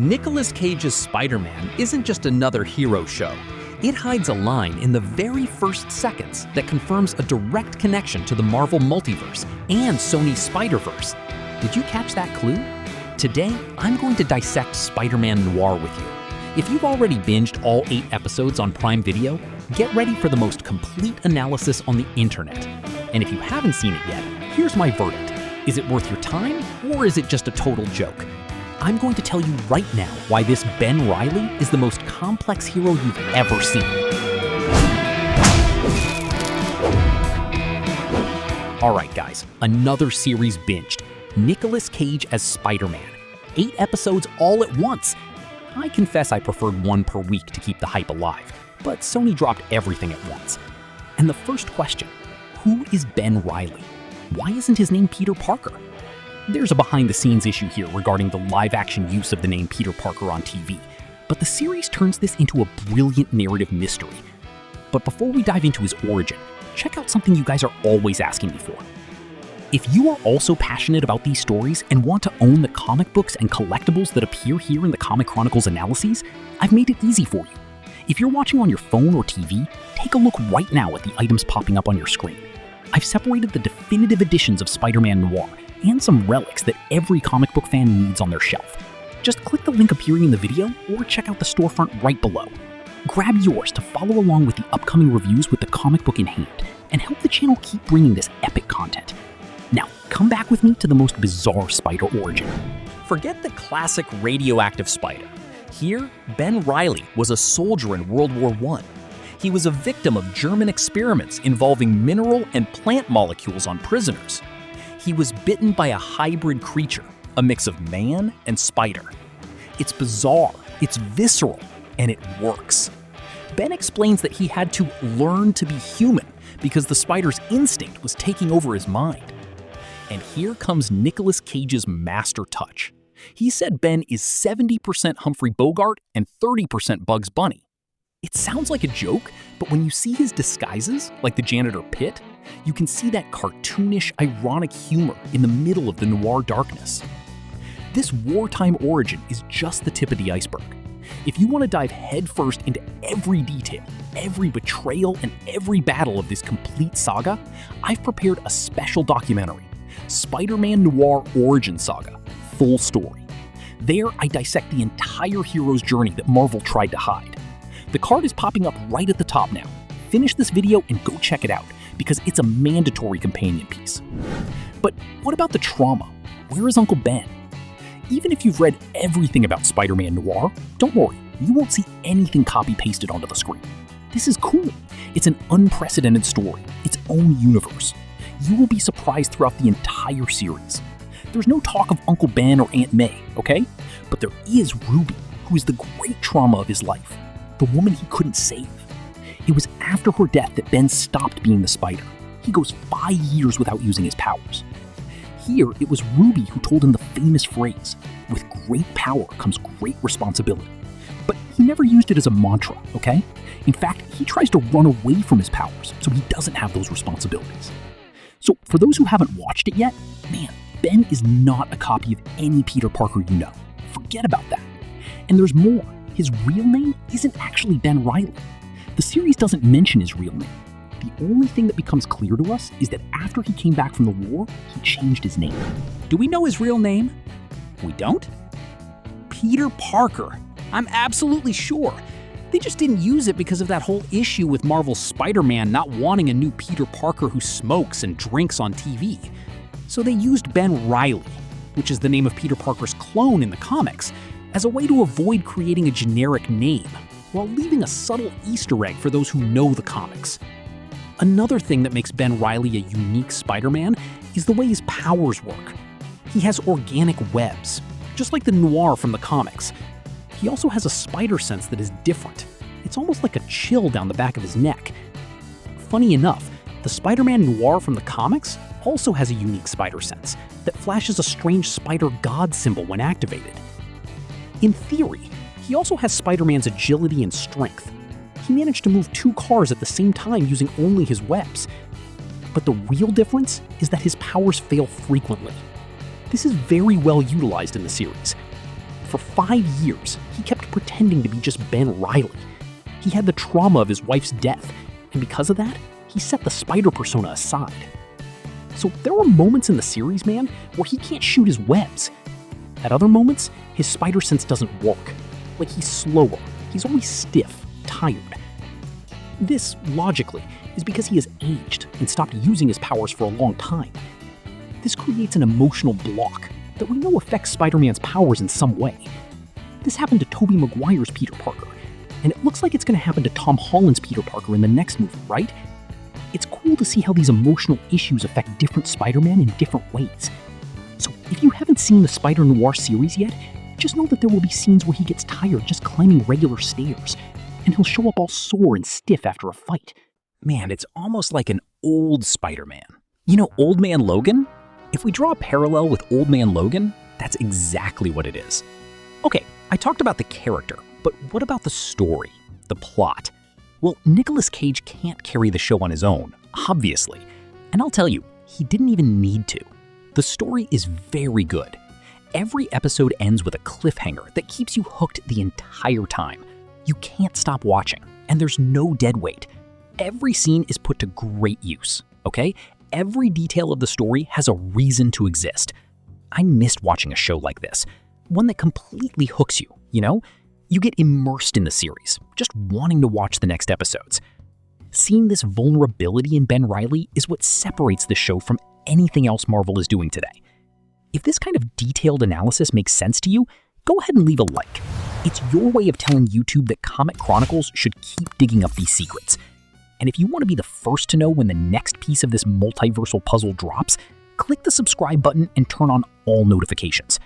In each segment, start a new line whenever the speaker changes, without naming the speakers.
Nicolas Cage's Spider-Man isn't just another hero show. It hides a line in the very first seconds that confirms a direct connection to the Marvel Multiverse and Sony's Spider-Verse. Did you catch that clue? Today, I'm going to dissect Spider-Man Noir with you. If you've already binged all 8 episodes on Prime Video, get ready for the most complete analysis on the internet. And if you haven't seen it yet, here's my verdict. Is it worth your time, or is it just a total joke? I'm going to tell you right now why this Ben Reilly is the most complex hero you've ever seen. All right, guys, another series binged. Nicolas Cage as Spider-Man. 8 episodes all at once. I confess I preferred one per week to keep the hype alive, but Sony dropped everything at once. And the first question, who is Ben Reilly? Why isn't his name Peter Parker? There's a behind-the-scenes issue here regarding the live-action use of the name Peter Parker on TV, but the series turns this into a brilliant narrative mystery. But before we dive into his origin, check out something you guys are always asking me for. If you are also passionate about these stories and want to own the comic books and collectibles that appear here in the Comic Chronicles analyses, I've made it easy for you. If you're watching on your phone or TV, take a look right now at the items popping up on your screen. I've separated the definitive editions of Spider-Man Noir and some relics that every comic book fan needs on their shelf. Just click the link appearing in the video or check out the storefront right below. Grab yours to follow along with the upcoming reviews with the comic book in hand and help the channel keep bringing this epic content. Now, come back with me to the most bizarre Spider origin. Forget the classic radioactive Spider. Here, Ben Reilly was a soldier in World War I. He was a victim of German experiments involving mineral and plant molecules on prisoners. He was bitten by a hybrid creature, a mix of man and spider. It's bizarre, it's visceral, and it works. Ben explains that he had to learn to be human because the spider's instinct was taking over his mind. And here comes Nicolas Cage's master touch. He said Ben is 70% Humphrey Bogart and 30% Bugs Bunny. It sounds like a joke, but when you see his disguises, like the janitor Pitt, you can see that cartoonish, ironic humor in the middle of the noir darkness. This wartime origin is just the tip of the iceberg. If you want to dive headfirst into every detail, every betrayal, and every battle of this complete saga, I've prepared a special documentary, Spider-Man Noir Origin Saga, Full Story. There, I dissect the entire hero's journey that Marvel tried to hide. The card is popping up right at the top now. Finish this video and go check it out, because it's a mandatory companion piece. But what about the trauma? Where is Uncle Ben? Even if you've read everything about Spider-Man Noir, don't worry, you won't see anything copy-pasted onto the screen. This is cool. It's an unprecedented story, its own universe. You will be surprised throughout the entire series. There's no talk of Uncle Ben or Aunt May, okay? But there is Ruby, who is the great trauma of his life, the woman he couldn't save. It was after her death that Ben stopped being the Spider. He goes 5 years without using his powers. Here, it was Ruby who told him the famous phrase, "With great power comes great responsibility." But he never used it as a mantra, okay? In fact, he tries to run away from his powers, so he doesn't have those responsibilities. So for those who haven't watched it yet, man, Ben is not a copy of any Peter Parker you know. Forget about that. And there's more. His real name isn't actually Ben Reilly. The series doesn't mention his real name. The only thing that becomes clear to us is that after he came back from the war, he changed his name. Do we know his real name? We don't? Peter Parker. I'm absolutely sure. They just didn't use it because of that whole issue with Marvel's Spider-Man not wanting a new Peter Parker who smokes and drinks on TV. So they used Ben Reilly, which is the name of Peter Parker's clone in the comics, as a way to avoid creating a generic name, while leaving a subtle Easter egg for those who know the comics. Another thing that makes Ben Reilly a unique Spider-Man is the way his powers work. He has organic webs, just like the Noir from the comics. He also has a spider sense that is different. It's almost like a chill down the back of his neck. Funny enough, the Spider-Man Noir from the comics also has a unique spider sense that flashes a strange spider god symbol when activated. In theory, he also has Spider-Man's agility and strength. He managed to move 2 cars at the same time using only his webs. But the real difference is that his powers fail frequently. This is very well utilized in the series. For 5 years, he kept pretending to be just Ben Reilly. He had the trauma of his wife's death, and because of that, he set the spider persona aside. So there are moments in the series, man, where he can't shoot his webs. At other moments, his spider sense doesn't work. Like, he's slower, he's always stiff, tired. This, logically, is because he has aged and stopped using his powers for a long time. This creates an emotional block that we know affects Spider-Man's powers in some way. This happened to Tobey Maguire's Peter Parker, and it looks like it's going to happen to Tom Holland's Peter Parker in the next movie, right? It's cool to see how these emotional issues affect different Spider-Man in different ways. So if you haven't seen the Spider-Noir series yet, just know that there will be scenes where he gets tired just climbing regular stairs, and he'll show up all sore and stiff after a fight.
Man, it's almost like an old Spider-Man. You know Old Man Logan? If we draw a parallel with Old Man Logan, that's exactly what it is. Okay, I talked about the character, but what about the story, the plot? Well, Nicolas Cage can't carry the show on his own, obviously. And I'll tell you, he didn't even need to. The story is very good. Every episode ends with a cliffhanger that keeps you hooked the entire time. You can't stop watching, and there's no dead weight. Every scene is put to great use, okay? Every detail of the story has a reason to exist. I missed watching a show like this, one that completely hooks you, you know? You get immersed in the series, just wanting to watch the next episodes. Seeing this vulnerability in Ben Reilly is what separates the show from anything else Marvel is doing today. If this kind of detailed analysis makes sense to you, go ahead and leave a like. It's your way of telling YouTube that Comic Chronicles should keep digging up these secrets. And if you want to be the first to know when the next piece of this multiversal puzzle drops, click the subscribe button and turn on all notifications.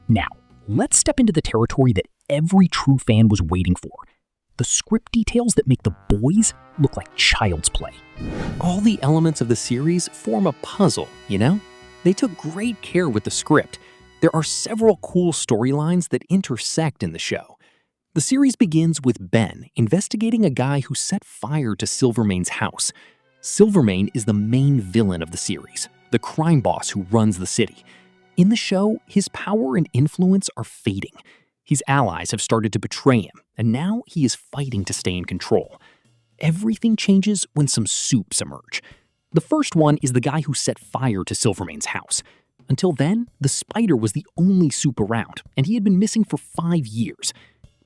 Now, let's step into the territory that every true fan was waiting for. The script details that make the boys look like child's play.
All the elements of the series form a puzzle, you know? They took great care with the script. There are several cool storylines that intersect in the show. The series begins with Ben investigating a guy who set fire to Silverman's house. Silverman is the main villain of the series, the crime boss who runs the city. In the show, his power and influence are fading. His allies have started to betray him, and now he is fighting to stay in control. Everything changes when some soups emerge. The first one is the guy who set fire to Silverman's house. Until then, the spider was the only soup around, and he had been missing for 5 years.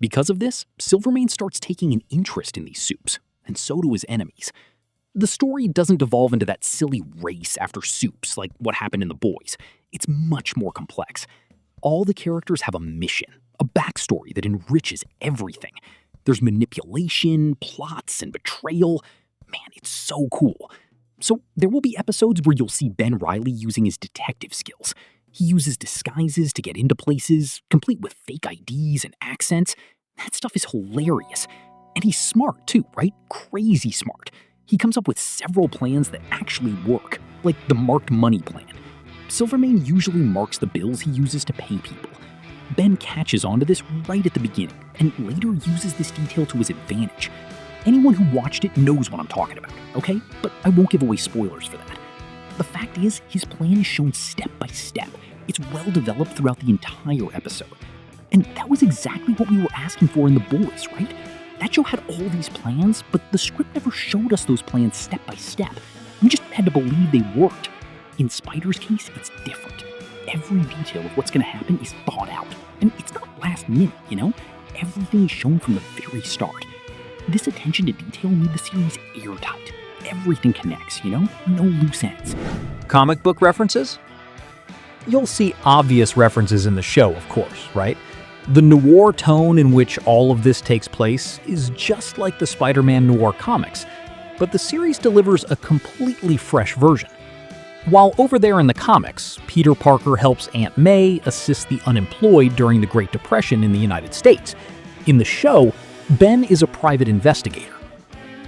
Because of this, Silverman starts taking an interest in these soups, and so do his enemies. The story doesn't devolve into that silly race after soups like what happened in The Boys. It's much more complex. All the characters have a mission, a backstory that enriches everything. There's manipulation, plots, and betrayal. Man, it's so cool. So there will be episodes where you'll see Ben Reilly using his detective skills. He uses disguises to get into places, complete with fake IDs and accents. That stuff is hilarious. And he's smart too, right? Crazy smart. He comes up with several plans that actually work, like the marked money plan. Silverman usually marks the bills he uses to pay people. Ben catches onto this right at the beginning, and later uses this detail to his advantage. Anyone who watched it knows what I'm talking about, okay? But I won't give away spoilers for that. The fact is, his plan is shown step by step. It's well developed throughout the entire episode. And that was exactly what we were asking for in The Boys, right? That show had all these plans, but the script never showed us those plans step by step. We just had to believe they worked. In Spider's case, it's different. Every detail of what's going to happen is thought out. And it's not last minute, you know? Everything is shown from the very start. This attention to detail made the series airtight. Everything connects, you know? No loose ends.
Comic book references? You'll see obvious references in the show, of course, right? The noir tone in which all of this takes place is just like the Spider-Man noir comics, but the series delivers a completely fresh version. While over there in the comics, Peter Parker helps Aunt May assist the unemployed during the Great Depression in the United States. In the show, Ben is a private investigator.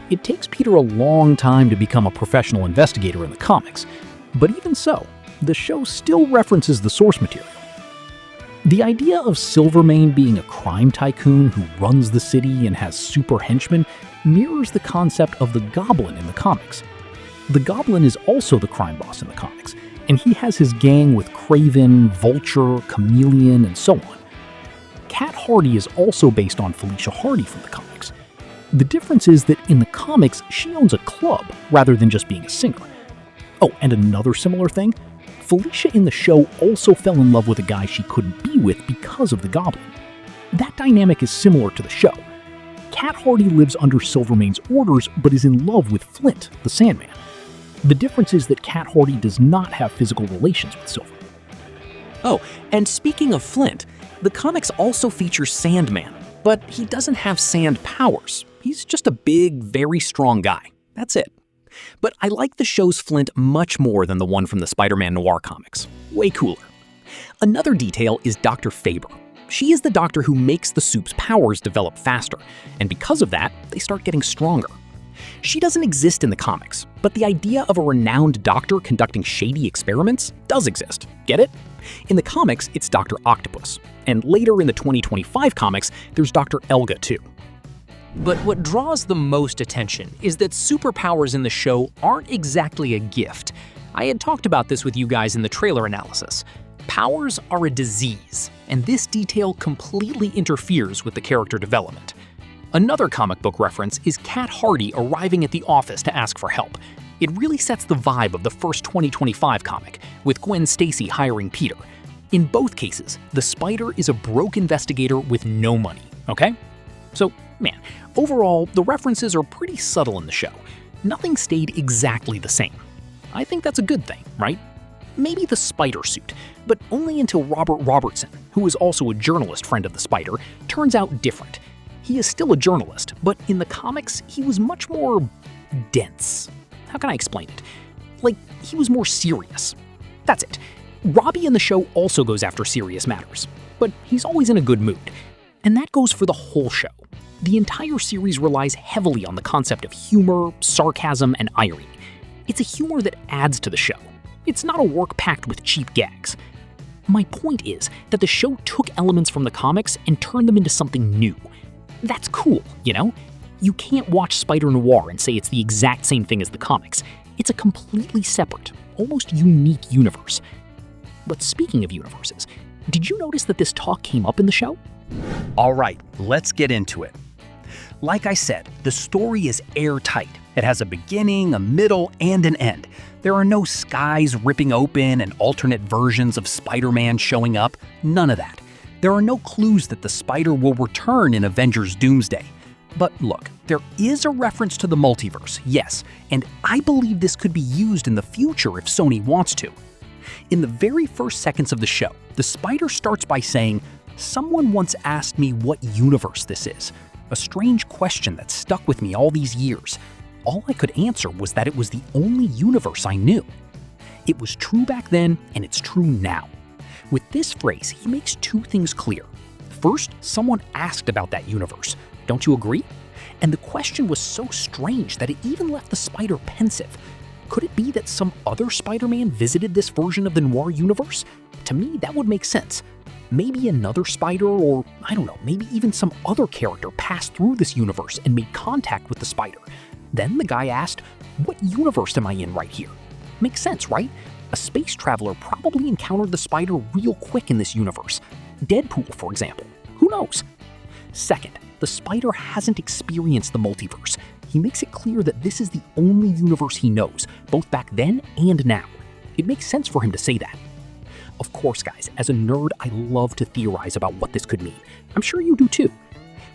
It takes Peter a long time to become a professional investigator in the comics, but even so, the show still references the source material. The idea of Silverman being a crime tycoon who runs the city and has super henchmen mirrors the concept of the Goblin in the comics. The Goblin is also the crime boss in the comics, and he has his gang with Kraven, Vulture, Chameleon, and so on. Cat Hardy is also based on Felicia Hardy from the comics. The difference is that in the comics, she owns a club rather than just being a singer. Oh, and another similar thing, Felicia in the show also fell in love with a guy she couldn't be with because of the Goblin. That dynamic is similar to the show. Cat Hardy lives under Silverman's orders but is in love with Flint, the Sandman. The difference is that Cat Hardy does not have physical relations with Silverman.
Oh, and speaking of Flint, the comics also feature Sandman, but he doesn't have sand powers. He's just a big, very strong guy. That's it. But I like the show's Flint much more than the one from the Spider-Man Noir comics. Way cooler. Another detail is Dr. Faber. She is the doctor who makes the soup's powers develop faster, and because of that, they start getting stronger. She doesn't exist in the comics, but the idea of a renowned doctor conducting shady experiments does exist. Get it? In the comics, it's Dr. Octopus, and later in the 2025 comics, there's Dr. Elga too.
But what draws the most attention is that superpowers in the show aren't exactly a gift. I had talked about this with you guys in the trailer analysis. Powers are a disease, and this detail completely interferes with the character development. Another comic book reference is Cat Hardy arriving at the office to ask for help. It really sets the vibe of the first 2025 comic, with Gwen Stacy hiring Peter. In both cases, the Spider is a broke investigator with no money, okay? So, man, overall, the references are pretty subtle in the show. Nothing stayed exactly the same. I think that's a good thing, right? Maybe the Spider suit, but only until Robert Robertson, who is also a journalist friend of the Spider, turns out different. He is still a journalist, but in the comics, he was much more dense. How can I explain it? Like, he was more serious. That's it. Robbie in the show also goes after serious matters, but he's always in a good mood. And that goes for the whole show. The entire series relies heavily on the concept of humor, sarcasm, and irony. It's a humor that adds to the show. It's not a work packed with cheap gags. My point is that the show took elements from the comics and turned them into something new. That's cool, you know? You can't watch Spider-Noir and say it's the exact same thing as the comics. It's a completely separate, almost unique universe. But speaking of universes, did you notice that this talk came up in the show?
All right, let's get into it. Like I said, the story is airtight. It has a beginning, a middle, and an end. There are no skies ripping open and alternate versions of Spider-Man showing up. None of that. There are no clues that the Spider will return in Avengers Doomsday. But look, there is a reference to the multiverse, yes, and I believe this could be used in the future if Sony wants to. In the very first seconds of the show, the Spider starts by saying, "Someone once asked me what universe this is. A strange question that stuck with me all these years. All I could answer was that it was the only universe I knew." It was true back then, and it's true now. With this phrase, he makes two things clear. First, someone asked about that universe. Don't you agree? And the question was so strange that it even left the Spider pensive. Could it be that some other Spider-Man visited this version of the Noir universe? To me, that would make sense. Maybe another Spider, or I don't know, maybe even some other character passed through this universe and made contact with the Spider. Then the guy asked, "What universe am I in right here?" Makes sense, right? A space traveler probably encountered the Spider real quick in this universe. Deadpool, for example. Who knows? Second, the Spider hasn't experienced the multiverse. He makes it clear that this is the only universe he knows, both back then and now. It makes sense for him to say that. Of course, guys, as a nerd, I love to theorize about what this could mean. I'm sure you do too.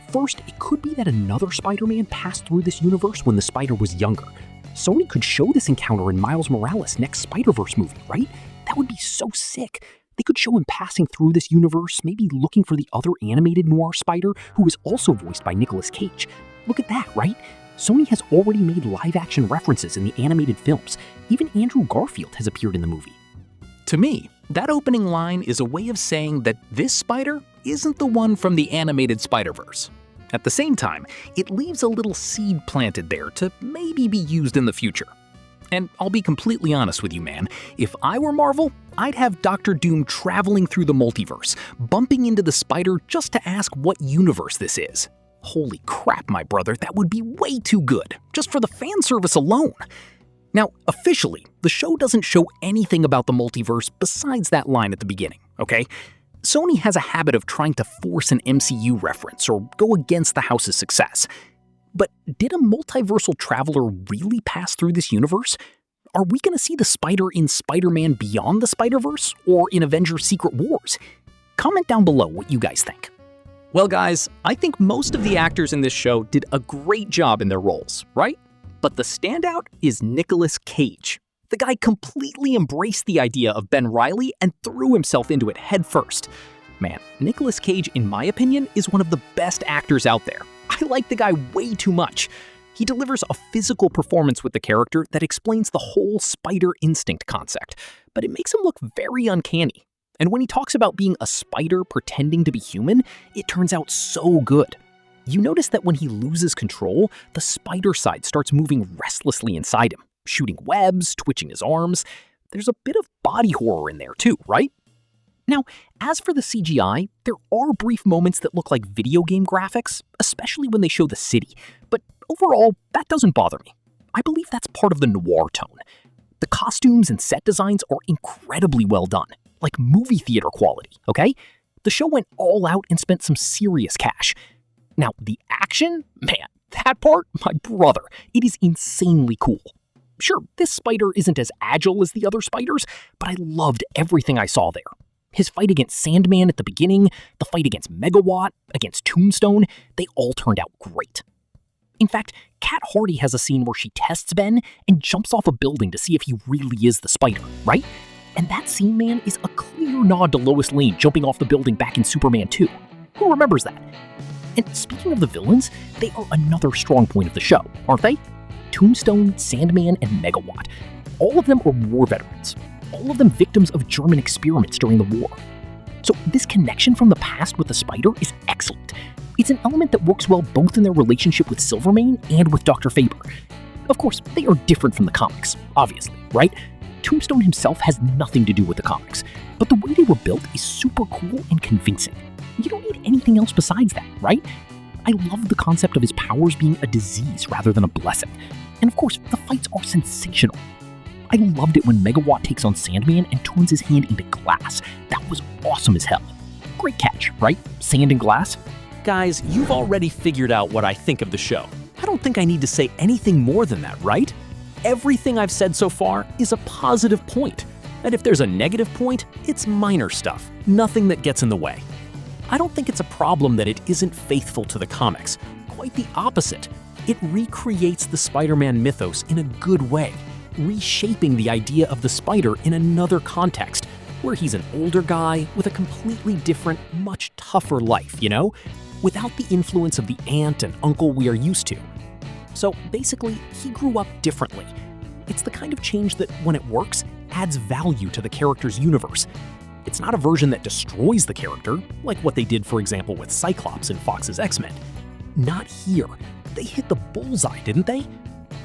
First, it could be that another Spider-Man passed through this universe when the Spider was younger. Sony could show this encounter in Miles Morales' next Spider-Verse movie, right? That would be so sick. They could show him passing through this universe, maybe looking for the other animated Noir Spider, who is also voiced by Nicolas Cage. Look at that, right? Sony has already made live-action references in the animated films. Even Andrew Garfield has appeared in the movie.
To me, that opening line is a way of saying that this Spider isn't the one from the animated Spider-Verse. At the same time, it leaves a little seed planted there to maybe be used in the future. And I'll be completely honest with you, man. If I were Marvel, I'd have Dr. Doom traveling through the multiverse, bumping into the Spider just to ask what universe this is. Holy crap, my brother, that would be way too good, just for the fan service alone. Now, officially, the show doesn't show anything about the multiverse besides that line at the beginning, okay?
Sony has a habit of trying to force an MCU reference or go against the house's success. But did a multiversal traveler really pass through this universe? Are we going to see the Spider in Spider-Man Beyond the Spider-Verse or in Avengers Secret Wars? Comment down below what you guys think.
Well, guys, I think most of the actors in this show did a great job in their roles, right? But the standout is Nicolas Cage. The guy completely embraced the idea of Ben Reilly and threw himself into it headfirst. Man, Nicolas Cage, in my opinion, is one of the best actors out there. I like the guy way too much. He delivers a physical performance with the character that explains the whole spider instinct concept, but it makes him look very uncanny. And when he talks about being a spider pretending to be human, it turns out so good. You notice that when he loses control, the spider side starts moving restlessly inside him, shooting webs, twitching his arms. There's a bit of body horror in there too, right? Now, as for the CGI, there are brief moments that look like video game graphics, especially when they show the city, but overall, that doesn't bother me. I believe that's part of the noir tone. The costumes and set designs are incredibly well done, like movie theater quality, okay? The show went all out and spent some serious cash. Now, the action? Man, that part, my brother, it is insanely cool. Sure, this spider isn't as agile as the other spiders, but I loved everything I saw there. His fight against Sandman at the beginning, the fight against Magawatt, against Tombstone, they all turned out great. In fact, Kat Hardy has a scene where she tests Ben and jumps off a building to see if he really is the spider, right? And that scene, man, is a clear nod to Lois Lane jumping off the building back in Superman 2. Who remembers that? And speaking of the villains, they are another strong point of the show, aren't they? Tombstone, Sandman, and Magawatt. All of them are war veterans. All of them victims of German experiments during the war. So this connection from the past with the spider is excellent. It's an element that works well both in their relationship with Silverman and with Dr. Faber. Of course, they are different from the comics, obviously, right? Tombstone himself has nothing to do with the comics, but the way they were built is super cool and convincing. You don't need anything else besides that, right? I love the concept of his powers being a disease rather than a blessing. And of course, the fights are sensational. I loved it when Magawatt takes on Sandman and turns his hand into glass. That was awesome as hell. Great catch, right? Sand and glass?
Guys, you've already figured out what I think of the show. I don't think I need to say anything more than that, right? Everything I've said so far is a positive point. And if there's a negative point, it's minor stuff, nothing that gets in the way. I don't think it's a problem that it isn't faithful to the comics. Quite the opposite. It recreates the Spider-Man mythos in a good way, reshaping the idea of the spider in another context, where he's an older guy with a completely different, much tougher life, you know? Without the influence of the aunt and uncle we are used to. So basically, he grew up differently. It's the kind of change that, when it works, adds value to the character's universe. It's not a version that destroys the character, like what they did, for example, with Cyclops in Fox's X-Men. Not here. They hit the bullseye, didn't they?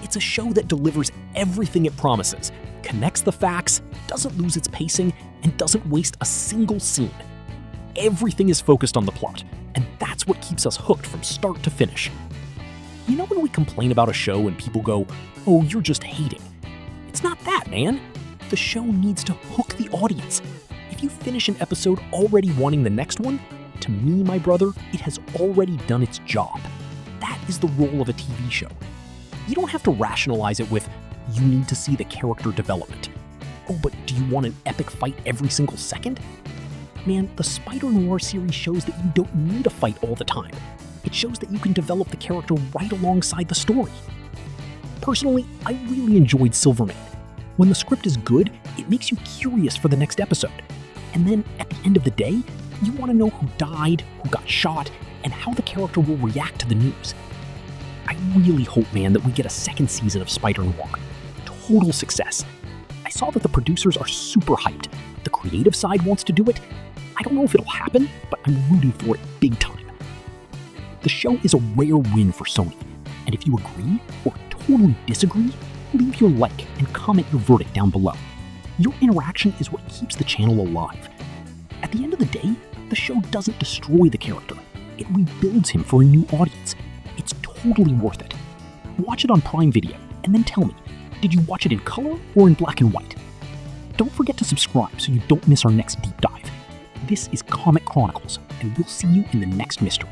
It's a show that delivers everything it promises, connects the facts, doesn't lose its pacing, and doesn't waste a single scene. Everything is focused on the plot, and that's what keeps us hooked from start to finish. You know when we complain about a show and people go, "Oh, you're just hating." It's not that, man. The show needs to hook the audience. If you finish an episode already wanting the next one, to me, my brother, it has already done its job. That is the role of a TV show. You don't have to rationalize it with, you need to see the character development. Oh, but do you want an epic fight every single second? Man, the Spider-Noir series shows that you don't need a fight all the time. It shows that you can develop the character right alongside the story. Personally, I really enjoyed Silverman. When the script is good, it makes you curious for the next episode. And then, at the end of the day, you want to know who died, who got shot, and how the character will react to the news. I really hope, man, that we get a second season of Spider-Noir. Total success. I saw that the producers are super hyped. The creative side wants to do it. I don't know if it'll happen, but I'm rooting for it big time. The show is a rare win for Sony, and if you agree or totally disagree, leave your like and comment your verdict down below. Your interaction is what keeps the channel alive. At the end of the day, the show doesn't destroy the character. It rebuilds him for a new audience. It's totally worth it. Watch it on Prime Video, and then tell me, did you watch it in color or in black and white? Don't forget to subscribe so you don't miss our next deep dive.
This is Comic Chronicles, and we'll see you in the next mystery.